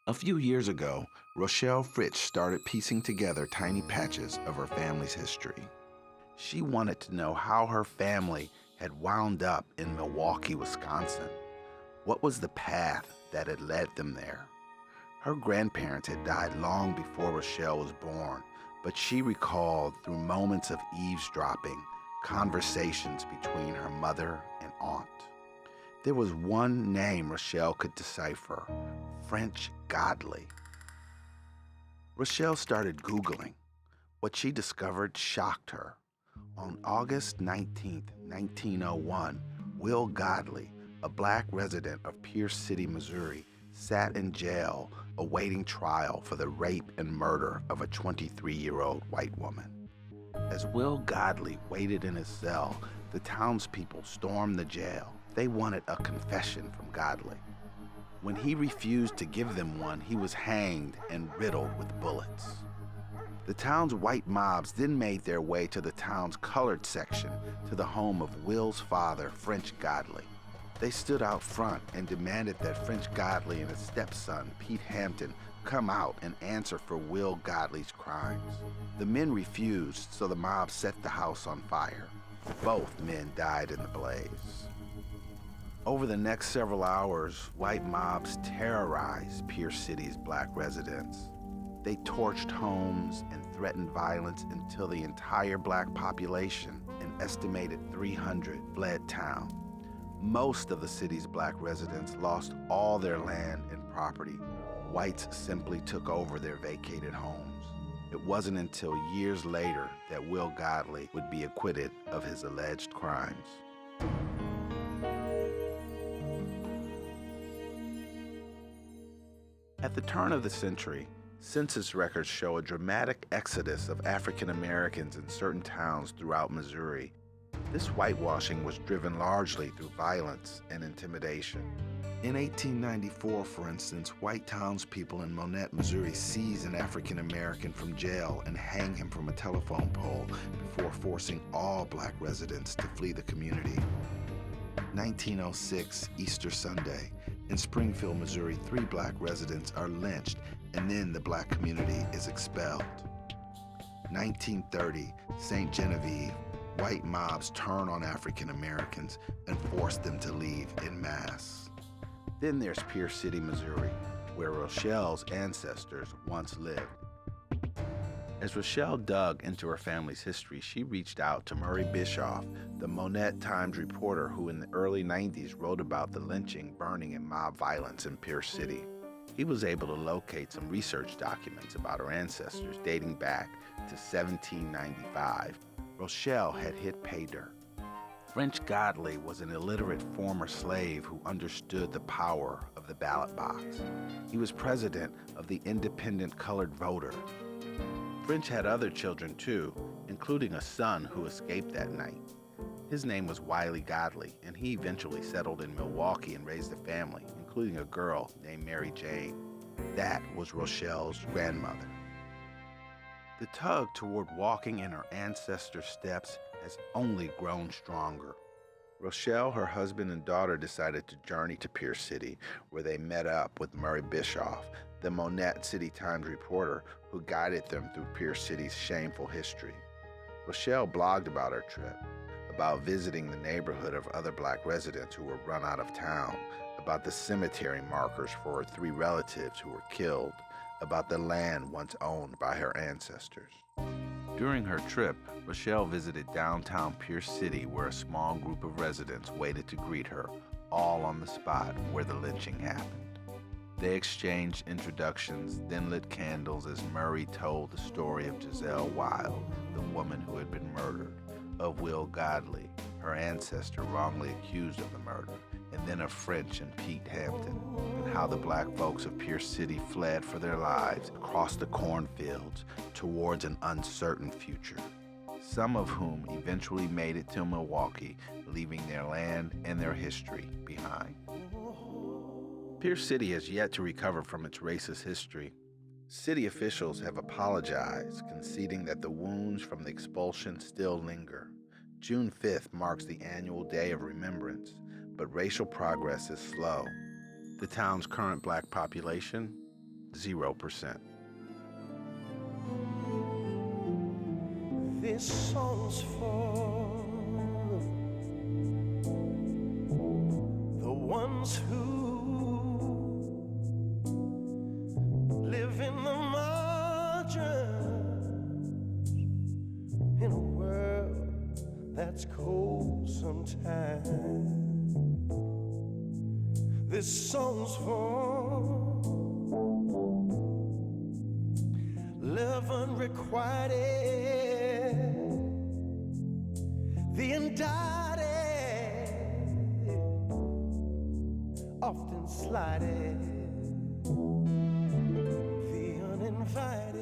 A few years ago, Rochelle Fritsch started piecing together tiny patches of her family's history. She wanted to know how her family had wound up in Milwaukee, Wisconsin. What was the path that had led them there? Her grandparents had died long before Rochelle was born, but she recalled through moments of eavesdropping conversations between her mother and aunt. There was one name Rochelle could decipher: French Godley. Rochelle started Googling. What she discovered shocked her. On August 19, 1901, Will Godley, a black resident of Pierce City, Missouri, sat in jail awaiting trial for the rape and murder of a 23-year-old white woman. As Will Godley waited in his cell, the townspeople stormed the jail. They wanted a confession from Godley. When he refused to give them one, he was hanged and riddled with bullets. The town's white mobs then made their way to the town's colored section, to the home of Will's father, French Godley. They stood out front and demanded that French Godley and his stepson, Pete Hampton, come out and answer for Will Godley's crimes. The men refused, so the mob set the house on fire. Both men died in the blaze. Over the next several hours, white mobs terrorized Pierce City's black residents. They torched homes and threatened violence until the entire black population, an estimated 300, fled town. Most of the city's black residents lost all their land and property. Whites simply took over their vacated homes. It wasn't until years later that Will Godley would be acquitted of his alleged crimes. At the turn of the century, census records show a dramatic exodus of African Americans in certain towns throughout Missouri. This whitewashing was driven largely through violence and intimidation. In 1894, for instance, white townspeople in Monette, Missouri, seize an African American from jail and hang him from a telephone pole before forcing all black residents to flee the community. 1906, Easter Sunday. In Springfield, Missouri, 3 black residents are lynched, and then the black community is expelled. 1930, St. Genevieve. White mobs turn on African Americans and force them to leave en masse. Then there's Pierce City, Missouri, where Rochelle's ancestors once lived. As Rochelle dug into her family's history, she reached out to Murray Bischoff, the Monette Times reporter who in the early 90s wrote about the lynching, burning, and mob violence in Pierce City. He was able to locate some research documents about her ancestors dating back to 1795. Rochelle had hit pay dirt. French Godley was an illiterate former slave who understood the power of the ballot box. He was president of the Independent Colored Voter. French had other children too, including a son who escaped that night. His name was Wiley Godley, and he eventually settled in Milwaukee and raised a family, including a girl named Mary Jane. That was Rochelle's grandmother. The tug toward walking in her ancestors' steps has only grown stronger. Rochelle, her husband, and daughter decided to journey to Pierce City, where they met up with Murray Bischoff, the Monette City Times reporter who guided them through Pierce City's shameful history. Rochelle blogged about her trip, about visiting the neighborhood of other black residents who were run out of town, about the cemetery markers for her 3 relatives who were killed, about the land once owned by her ancestors. During her trip, Rochelle visited downtown Pierce City, where a small group of residents waited to greet her, all on the spot where the lynching happened. They exchanged introductions, then lit candles as Murray told the story of Giselle Wilde, the woman who had been murdered, of Will Godley, her ancestor wrongly accused of the murder, and then of French and Pete Hampton, and how the black folks of Pierce City fled for their lives across the cornfields towards an uncertain future, some of whom eventually made it to Milwaukee, leaving their land and their history behind. Pierce City has yet to recover from its racist history. City officials have apologized, conceding that the wounds from the expulsion still linger. June 5th marks the annual Day of Remembrance, but racial progress is slow. The town's current black population, 0%. This song's for the ones who live in the margins in a world that's cold sometimes. This song's for love unrequited, the indicted, often slighted, the uninvited.